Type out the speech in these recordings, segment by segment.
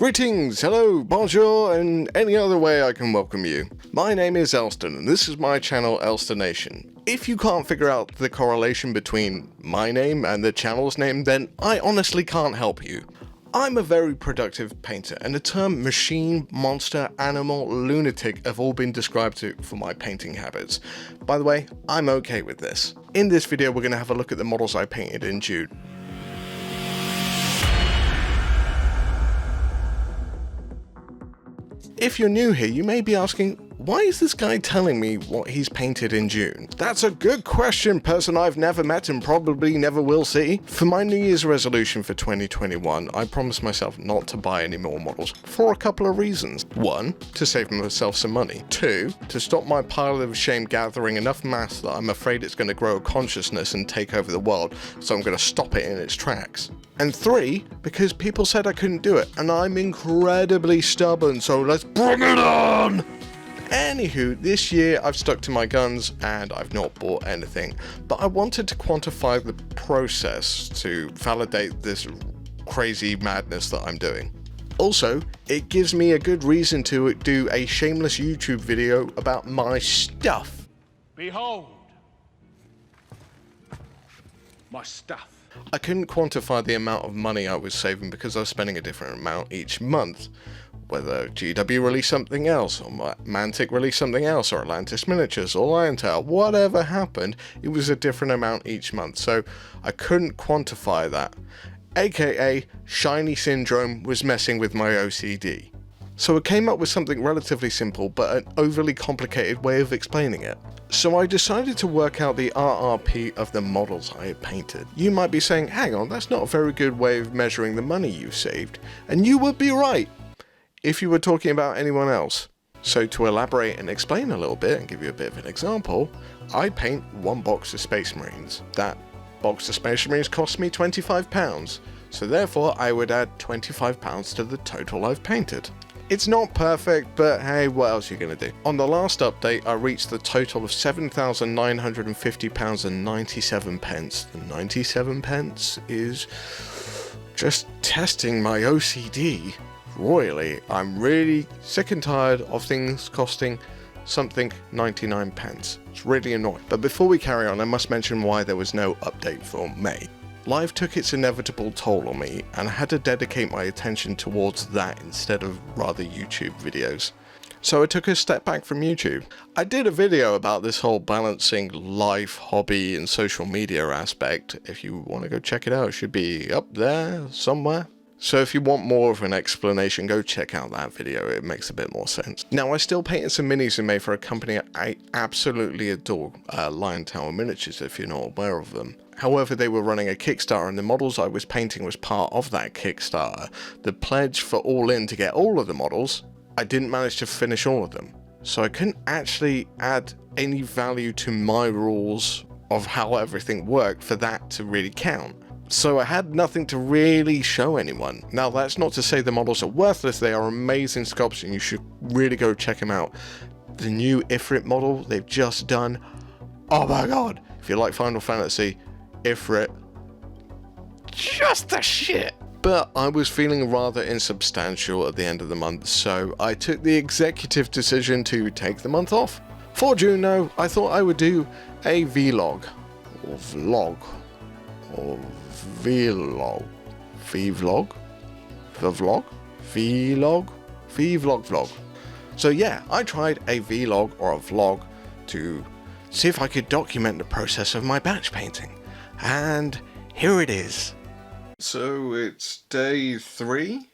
Greetings, hello, bonjour, and any other way I can welcome you. My name is Elston, and this is my channel, Elstonation. If you can't figure out the correlation between my name and the channel's name, then I honestly can't help you. I'm a very productive painter, and the term machine, monster, animal, lunatic have all been described for my painting habits. By the way, I'm okay with this. In this video, we're going to have a look at the models I painted in June. If you're new here, you may be asking, why is this guy telling me what he's painted in June? That's a good question, person I've never met and probably never will see. For my New Year's resolution for 2021, I promised myself not to buy any more models for a couple of reasons. 1, to save myself some money. 2, to stop my pile of shame gathering enough mass that I'm afraid it's going to grow a consciousness and take over the world, so I'm going to stop it in its tracks. And 3, because people said I couldn't do it, and I'm incredibly stubborn, so let's bring it on! Anywho, this year I've stuck to my guns and I've not bought anything, but I wanted to quantify the process to validate this crazy madness that I'm doing. Also, it gives me a good reason to do a shameless YouTube video about my stuff. Behold, my stuff. I couldn't quantify the amount of money I was saving because I was spending a different amount each month. Whether GW released something else, or Mantic released something else, or Atlantis Miniatures, or Liontail, whatever happened, it was a different amount each month, so I couldn't quantify that. AKA, Shiny Syndrome was messing with my OCD. So I came up with something relatively simple, but an overly complicated way of explaining it. So I decided to work out the RRP of the models I had painted. You might be saying, hang on, that's not a very good way of measuring the money you saved. And you would be right, if you were talking about anyone else. So to elaborate and explain a little bit and give you a bit of an example, I paint one box of Space Marines. That box of Space Marines cost me £25, so therefore I would add £25 to the total I've painted. It's not perfect, but hey, what else are you going to do? On the last update, I reached the total of £7,950.97. The 97 pence is just testing my OCD. Royally, I'm really sick and tired of things costing something 99 pence. It's really annoying. But before we carry on, I must mention why there was no update for May. Life took its inevitable toll on me, and I had to dedicate my attention towards that instead of rather YouTube videos. So I took a step back from YouTube. I did a video about this whole balancing life, hobby, and social media aspect. If you want to go check it out, it should be up there somewhere. So if you want more of an explanation, go check out that video, it makes a bit more sense. Now, I still painted some minis in May for a company I absolutely adore, Liontail Miniatures, if you're not aware of them. However, they were running a Kickstarter, and the models I was painting was part of that Kickstarter. The pledge for all in to get all of the models, I didn't manage to finish all of them. So I couldn't actually add any value to my rules of how everything worked for that to really count. So I had nothing to really show anyone. Now, that's not to say the models are worthless, they are amazing sculpts and you should really go check them out. The new Ifrit model they've just done, oh my god, if you like Final Fantasy, Ifrit, just the shit. But I was feeling rather insubstantial at the end of the month, so I took the executive decision to take the month off. For June, though, I thought I would do a vlog, or vlog, or vlog, vlog. So yeah, I tried a vlog or a vlog to see if I could document the process of my batch painting, and here it is. So it's day 3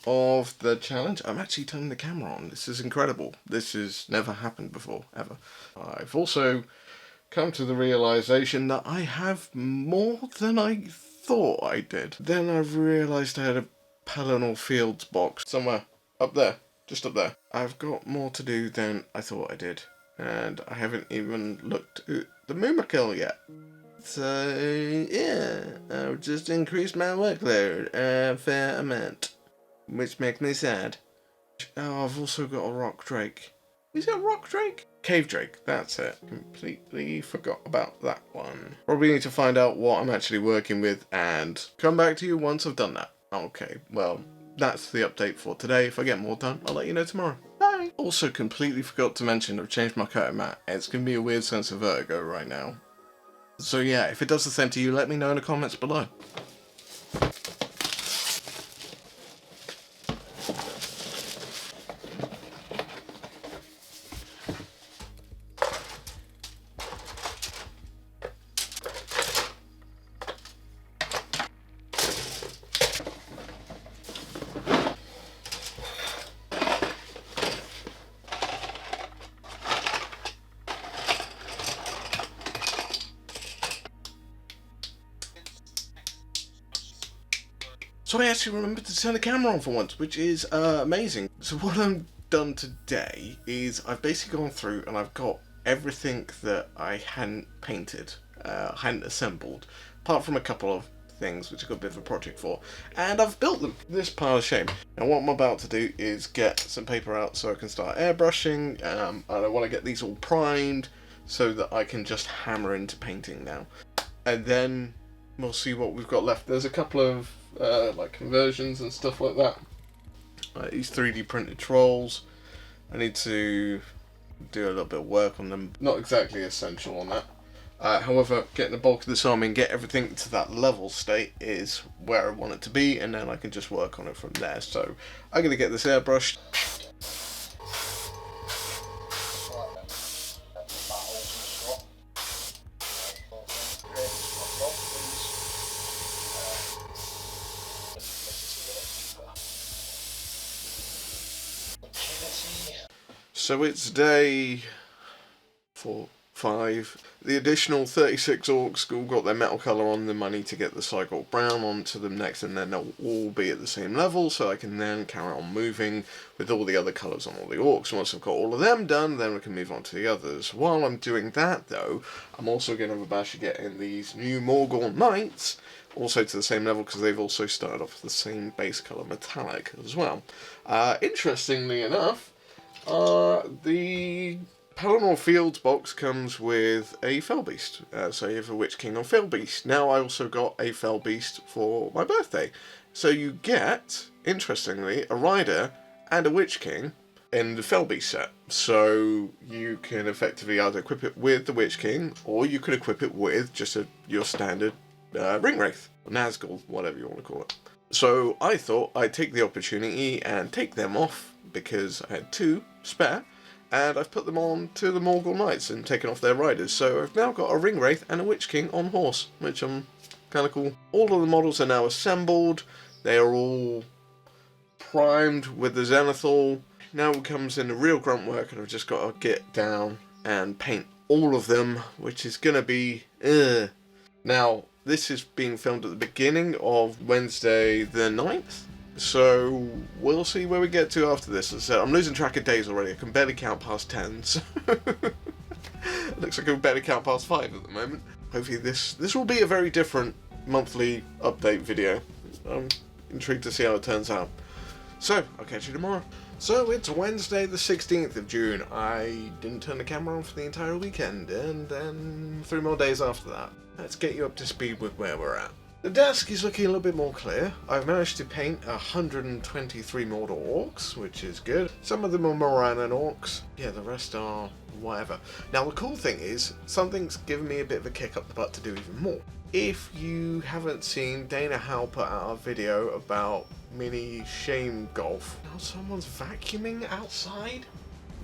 of the challenge. I'm actually turning the camera on. This is incredible. This has never happened before, ever. I've also come to the realization that I have more than I thought I did. Then I've realized I had a Pelennor Fields box somewhere up there, just up there. I've got more to do than I thought I did, and I haven't even looked at the Moomakill yet. So yeah, I've just increased my workload a fair amount, which makes me sad. Oh, I've also got a Rock Drake. Is it a Rock Drake? Cave Drake, that's it. Completely forgot about that one. Probably need to find out what I'm actually working with and come back to you once I've done that. Okay, well, that's the update for today. If I get more done, I'll let you know tomorrow. Bye! Also, completely forgot to mention I've changed my cutter mat. It's giving me a weird sense of vertigo right now. So yeah, if it does the same to you, let me know in the comments below. So I actually remembered to turn the camera on for once, which is amazing. So what I've done today is I've basically gone through and I've got everything that I hadn't painted, hadn't assembled, apart from a couple of things which I've got a bit of a project for, and I've built them. This pile of shame. Now what I'm about to do is get some paper out so I can start airbrushing, and I want to get these all primed so that I can just hammer into painting now. And then we'll see what we've got left. There's a couple of like conversions and stuff like that. These 3D printed trolls, I need to do a little bit of work on them. Not exactly essential on that. However, getting the bulk of this army and get everything to that level state is where I want it to be, and then I can just work on it from there. So I'm going to get this airbrushed. So it's day 5. The additional 36 orcs all got their metal colour on them. I need to get the Cygold brown onto them next, and then they'll all be at the same level, so I can then carry on moving with all the other colours on all the orcs. Once I've got all of them done, then we can move on to the others. While I'm doing that, though, I'm also going to have a bash at getting these new Morgul Knights also to the same level, because they've also started off with the same base colour metallic as well. Interestingly enough, the Pelennor Fields box comes with a Fell Beast, so you have a Witch King on Fell Beast. Now I also got a Fell Beast for my birthday. So you get, interestingly, a Rider and a Witch King in the Fell Beast set. So you can effectively either equip it with the Witch King, or you can equip it with just your standard Ring Wraith, or Nazgul, whatever you want to call it. So I thought I'd take the opportunity and take them off, because I had 2 spare, and I've put them on to the Morgul Knights and taken off their riders. So I've now got a Ring Wraith and a Witch King on horse, which I'm kind of cool. All of the models are now assembled. They are all primed with the Zenithal. Now it comes in the real grunt work, and I've just got to get down and paint all of them, which is going to be... Now, this is being filmed at the beginning of Wednesday the 9th. So we'll see where we get to after this. As I said, I'm losing track of days already. I can barely count past 10. So it looks like I can barely count past 5 at the moment. Hopefully this will be a very different monthly update video. I'm intrigued to see how it turns out. So I'll catch you tomorrow. So it's Wednesday the 16th of June. I didn't turn the camera on for the entire weekend, and then 3 more days after that. Let's get you up to speed with where we're at. The desk is looking a little bit more clear. I've managed to paint 123 Mordor orcs, which is good. Some of them are Morannon orcs. Yeah, the rest are whatever. Now the cool thing is, something's given me a bit of a kick up the butt to do even more. If you haven't seen, Dana Howe put out a video about mini shame golf. Now someone's vacuuming outside?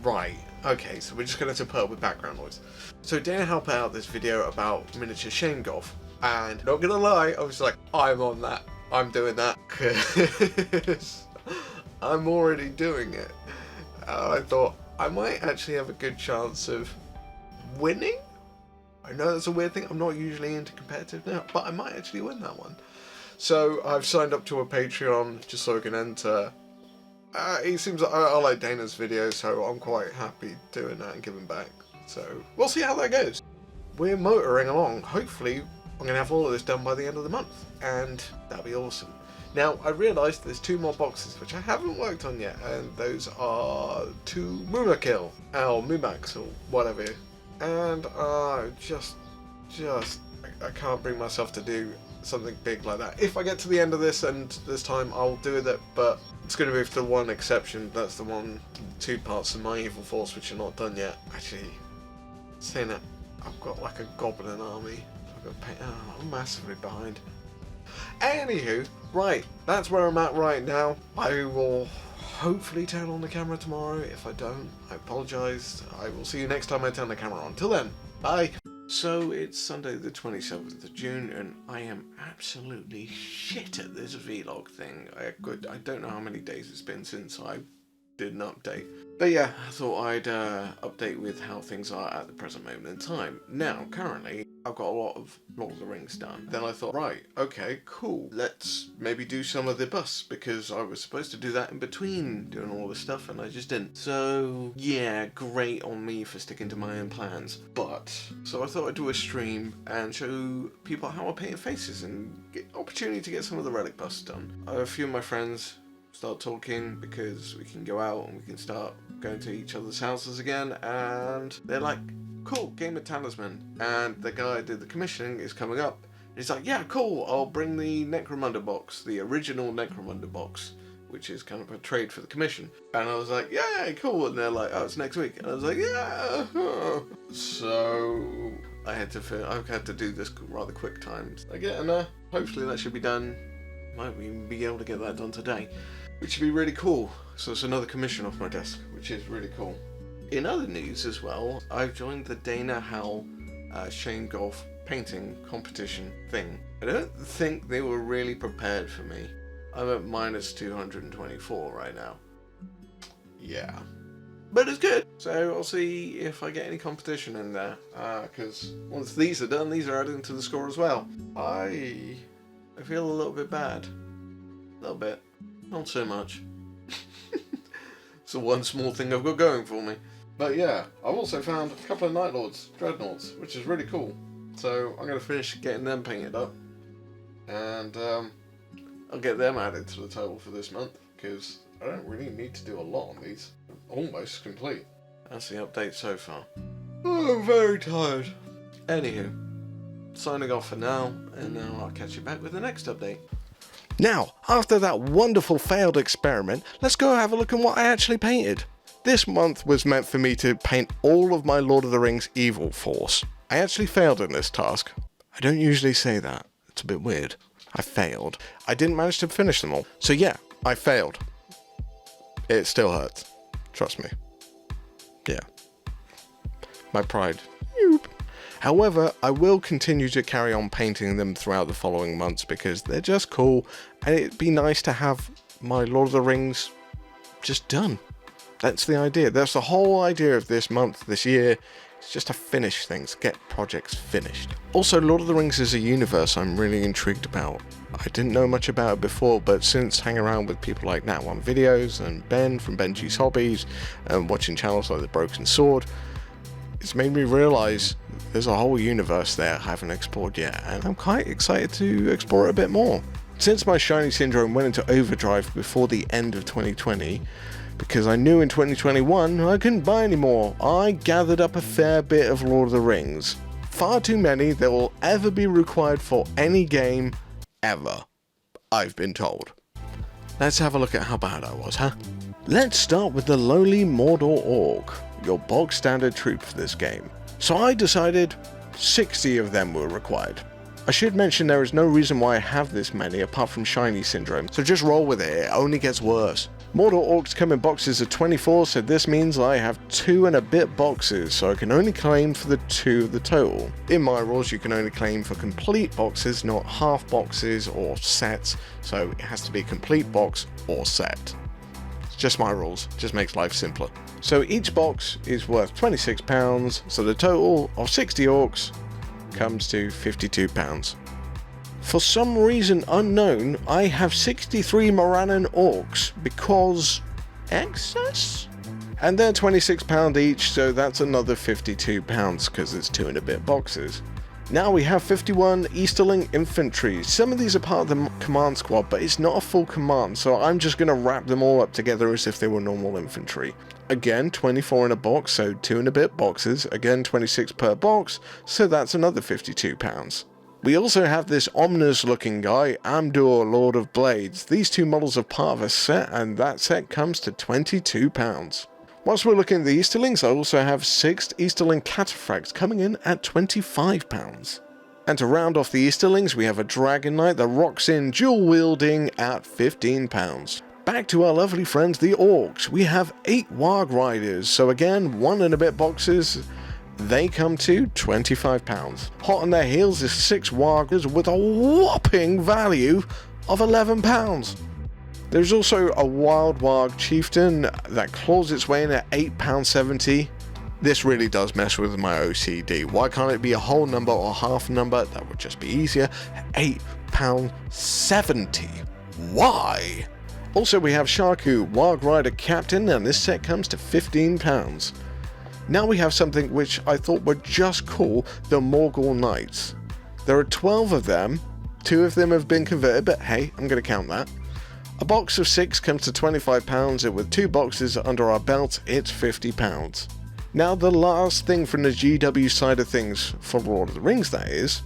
Right, okay, so we're just going to put up with background noise. So Dana Howe put out this video about miniature shame golf. And not gonna lie, I was like, I'm on that. I'm doing that, because I'm already doing it. I thought I might actually have a good chance of winning. I know that's a weird thing. I'm not usually into competitive now, but I might actually win that one. So I've signed up to a Patreon just so I can enter. It seems like I like Dana's videos, so I'm quite happy doing that and giving back. So we'll see how that goes. We're motoring along. Hopefully I'm going to have all of this done by the end of the month, and that'll be awesome. Now, I realised there's 2 more boxes which I haven't worked on yet, and those are 2 Mumakil, or Mumax, or whatever. And I can't bring myself to do something big like that. If I get to the end of this and this time, I'll do that, but it's going to be with the one exception. That's the 2 parts of my Evil Force which are not done yet. Actually, saying that, I've got like a goblin army. I've got I'm massively behind. Anywho, right, that's where I'm at right now. I will hopefully turn on the camera tomorrow. If I don't, I apologise. I will see you next time I turn the camera on. Till then, bye. So it's Sunday the 27th of June and I am absolutely shit at this vlog thing. I don't know how many days it's been since I did an update. But yeah, I thought I'd update with how things are at the present moment in time. Now, currently, I've got a lot of Lord of the Rings done. Then I thought, right, okay, cool. Let's maybe do some of the bus, because I was supposed to do that in between doing all this stuff, and I just didn't. So, yeah, great on me for sticking to my own plans. But, so I thought I'd do a stream and show people how I painted faces and get opportunity to get some of the relic busts done. A few of my friends start talking because we can go out and we can start going to each other's houses again, and they're like, cool, game of talisman, and the guy who did the commissioning is coming up. He's like, yeah, cool, I'll bring the Necromunda box, the original Necromunda box, which is kind of a trade for the commission. And I was like, yeah, cool, and they're like, oh, it's next week, and I was like, yeah. So I had to do this rather quick times again, and hopefully that should be done. Might even be able to get that done today, which would be really cool. So it's another commission off my desk, which is really cool. In other news as well, I've joined the Dana Howell Shane Golf painting competition thing. I don't think they were really prepared for me. I'm at minus 224 right now. Yeah. But it's good. So I'll see if I get any competition in there. Because once these are done, these are added into the score as well. I feel a little bit bad. A little bit. Not so much. It's the one small thing I've got going for me. But yeah, I've also found a couple of Night Lords, Dreadnoughts, which is really cool. So I'm going to finish getting them painted up. And I'll get them added to the total for this month, because I don't really need to do a lot on these. Almost complete. That's the update so far. Oh, I'm very tired. Anywho, signing off for now, and now I'll catch you back with the next update. Now, after that wonderful failed experiment, let's go have a look at what I actually painted. This month was meant for me to paint all of my Lord of the Rings Evil Force. I actually failed in this task. I don't usually say that. It's a bit weird. I failed. I didn't manage to finish them all. So yeah, I failed. It still hurts. Trust me. Yeah. My pride. However, I will continue to carry on painting them throughout the following months because they're just cool, and it'd be nice to have my Lord of the Rings just done. That's the idea. That's the whole idea of this month, this year. It's just to finish things, get projects finished. Also, Lord of the Rings is a universe I'm really intrigued about. I didn't know much about it before, but since hanging around with people like Nat1 Videos and Ben from Benji's Hobbies and watching channels like The Broken Sword, it's made me realise there's a whole universe there I haven't explored yet, and I'm quite excited to explore it a bit more. Since my Shiny Syndrome went into overdrive before the end of 2020, because I knew in 2021 I couldn't buy any more, I gathered up a fair bit of Lord of the Rings. Far too many that will ever be required for any game, ever, I've been told. Let's have a look at how bad I was, huh? Let's start with the lowly Mordor Orc, your bog standard troop for this game. So I decided 60 of them were required. I should mention there is no reason why I have this many apart from Shiny Syndrome, so just roll with it only gets worse. Mordor Orcs come in boxes of 24, so this means I have 2 and a bit boxes, so I can only claim for the 2 of the total. In my rules you can only claim for complete boxes, not half boxes or sets, so it has to be a complete box or set. It's just my rules, just makes life simpler. So each box is worth £26, so the total of 60 orcs comes to £52. For some reason unknown, I have 63 Morannon orcs because excess? And they're £26 each, so that's another £52 because it's 2 and a bit boxes. Now we have 51 Easterling infantry. Some of these are part of the command squad, but it's not a full command, so I'm just going to wrap them all up together as if they were normal infantry. Again, 24 in a box, so 2 and a bit boxes. Again, 26 per box, so that's another £52. We also have this ominous looking guy, Amdur, Lord of Blades. These two models are part of a set, and that set comes to £22. Whilst we're looking at the Easterlings, I also have 6 Easterling Cataphracts coming in at £25. And to round off the Easterlings, we have a Dragon Knight that rocks in dual wielding at £15. Back to our lovely friends, the Orcs. We have 8 Warg Riders, so again, 1 and a bit boxes. They come to £25. Hot on their heels is 6 Wargers with a whopping value of £11. There's also a Wild Warg Chieftain that claws its way in at £8.70. This really does mess with my OCD. Why can't it be a whole number or half number? That would just be easier. £8.70. Why? Also, we have Shaku, Warg Rider Captain, and this set comes to £15. Now we have something which I thought were just cool, the Morgul Knights. There are 12 of them, 2 of them have been converted, but hey, I'm going to count that. A box of 6 comes to £25, and with 2 boxes under our belt, it's £50. Now the last thing from the GW side of things, for Lord of the Rings that is,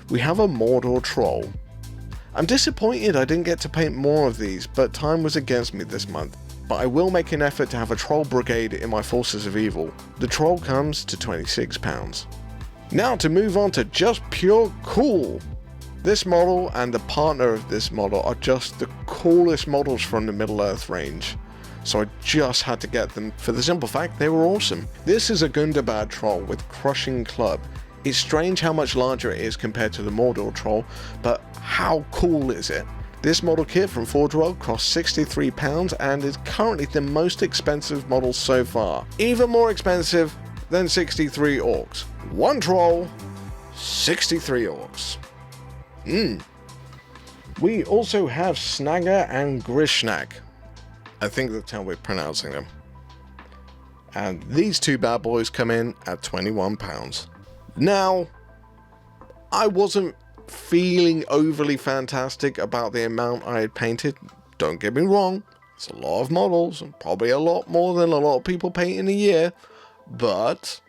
we have a Mordor Troll. I'm disappointed I didn't get to paint more of these, but time was against me this month. But I will make an effort to have a troll brigade in my Forces of Evil. The troll comes to £26. Now to move on to just pure cool. This model and the partner of this model are just the coolest models from the Middle-earth range. So I just had to get them for the simple fact they were awesome. This is a Gundabad troll with Crushing Club. It's strange how much larger it is compared to the Mordor troll, but how cool is it? This model kit from Forge World costs £63 and is currently the most expensive model so far. Even more expensive than 63 orcs. 1 troll, 63 orcs. We also have Snagger and Grishnak. I think that's how we're pronouncing them. And these 2 bad boys come in at £21. Now, I wasn't feeling overly fantastic about the amount I had painted. Don't get me wrong, it's a lot of models and probably a lot more than a lot of people paint in a year, but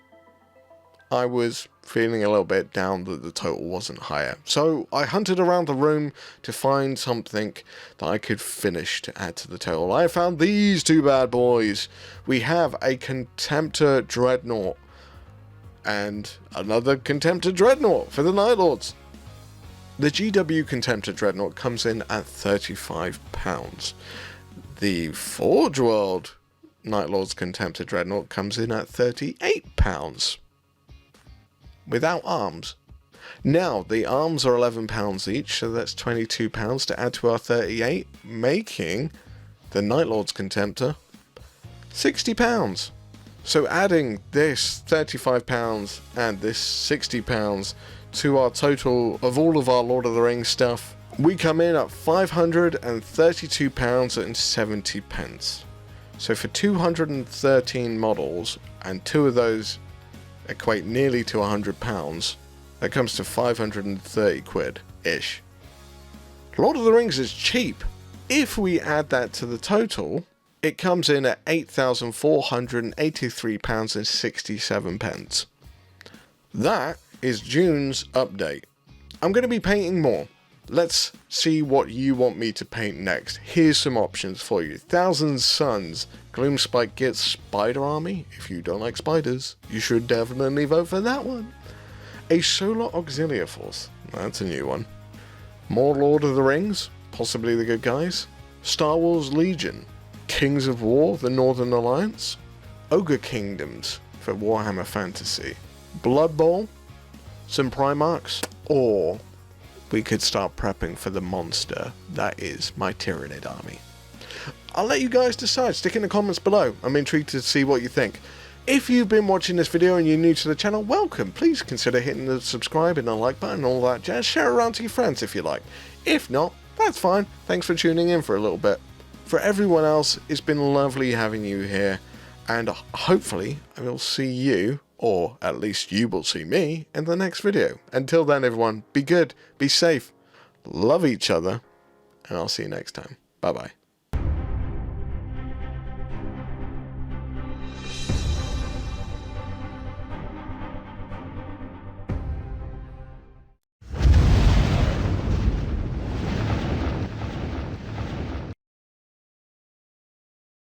I was feeling a little bit down that the total wasn't higher. So I hunted around the room to find something that I could finish to add to the total. I found these 2 bad boys. We have a Contemptor Dreadnought and another Contemptor Dreadnought for the Night Lords. The GW Contemptor Dreadnought comes in at £35. The Forge World Night Lords Contemptor Dreadnought comes in at £38. Without arms. Now, the arms are £11 each, so that's £22 to add to our 38, making the Night Lords Contemptor £60. So adding this £35 and this £60 to our total of all of our Lord of the Rings stuff, we come in at £532.70. So for 213 models, and 2 of those equate nearly to £100, that comes to 530 quid-ish. Lord of the Rings is cheap. If we add that to the total, it comes in at £8,483.67. That is June's update. I'm going to be painting more. Let's see what you want me to paint next. Here's some options for you. Thousand Suns, Gloomspike gets Spider Army. If you don't like spiders, you should definitely vote for that one. A Solar Auxilia Force, that's a new one. More Lord of the Rings, possibly the good guys. Star Wars Legion, Kings of War, the Northern Alliance. Ogre Kingdoms for Warhammer Fantasy. Blood Bowl, some Primarchs, or we could start prepping for the monster that is my Tyranid army. I'll let you guys decide. Stick in the comments below. I'm intrigued to see what you think. If you've been watching this video and you're new to the channel, welcome. Please consider hitting the subscribe and the like button and all that jazz. Share it around to your friends if you like. If not, that's fine. Thanks for tuning in for a little bit. For everyone else, it's been lovely having you here, and hopefully I will see you, or at least you will see me, in the next video. Until then, everyone, be good, be safe, love each other, and I'll see you next time. Bye bye.